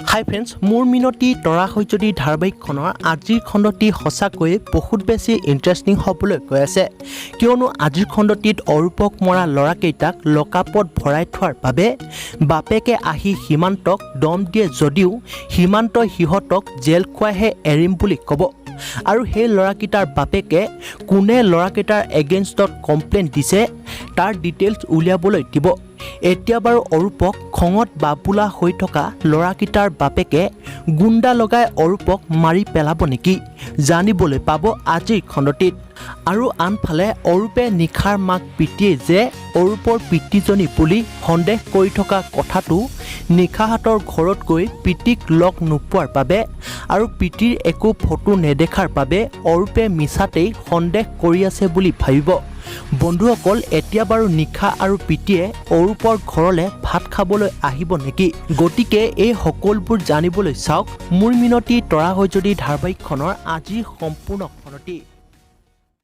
হাই friends, মোৰ মিনতি তৰা হৈ যদি ধাৰাবাহিকখনৰ আজিৰ খণ্ডটি সঁচাকৈ বহুত বেছি ইণ্টাৰেষ্টিং হ'বলৈ গৈ আছে, কিয়নো আজিৰ খণ্ডটিত অৰূপক মৰা ল'ৰাকেইটাক লকআপত ভৰাই থোৱাৰ বাবে বাপেকে আহি সীমান্তক দম দিয়ে যদিও সীমান্তই সিহঁতক জেল খুৱাইহে এৰিম বুলি ক'ব। আৰু সেই ল'ৰাকেইটাৰ বাপেকে কোনে ল'ৰাকেইটাৰ এগেইনষ্টত কমপ্লেইন দিছে তাৰ ডিটেইলছ উলিয়াবলৈ দিব। এতিয়া বাৰু অৰূপক খঙত বাবুলা হৈ থকা ল'ৰাকেইটাৰ বাপেকে গুণ্ডা লগাই অৰূপক মাৰি পেলাব নেকি, জানিবলৈ পাব আজিৰ খণ্ডটিত। আৰু আনফালে অৰূপে নিশাৰ মাক পিতৃয়ে যে অৰূপৰ পিতৃজনী বুলি সন্দেহ কৰি থকা কথাটো নিশাহাতৰ ঘৰত গৈ পিতৃক লগ নোপোৱাৰ বাবে আৰু পিতৃৰ একো ফটো নেদেখাৰ বাবে অৰূপে মিছাতেই সন্দেহ কৰি আছে বুলি ভাবিব। বন্ধুসকল, এতিয়া বাৰু নিশা আৰু পিতৃয়ে অৰূপৰ ঘৰলৈ ভাত খাবলৈ আহিব নেকি? গতিকে এই সকলোবোৰ জানিবলৈ চাওক মোৰ মিনতি তৰা হৈ যদি ধাৰাবাহিকখনৰ আজিৰ সম্পূৰ্ণ খণ্ডটি।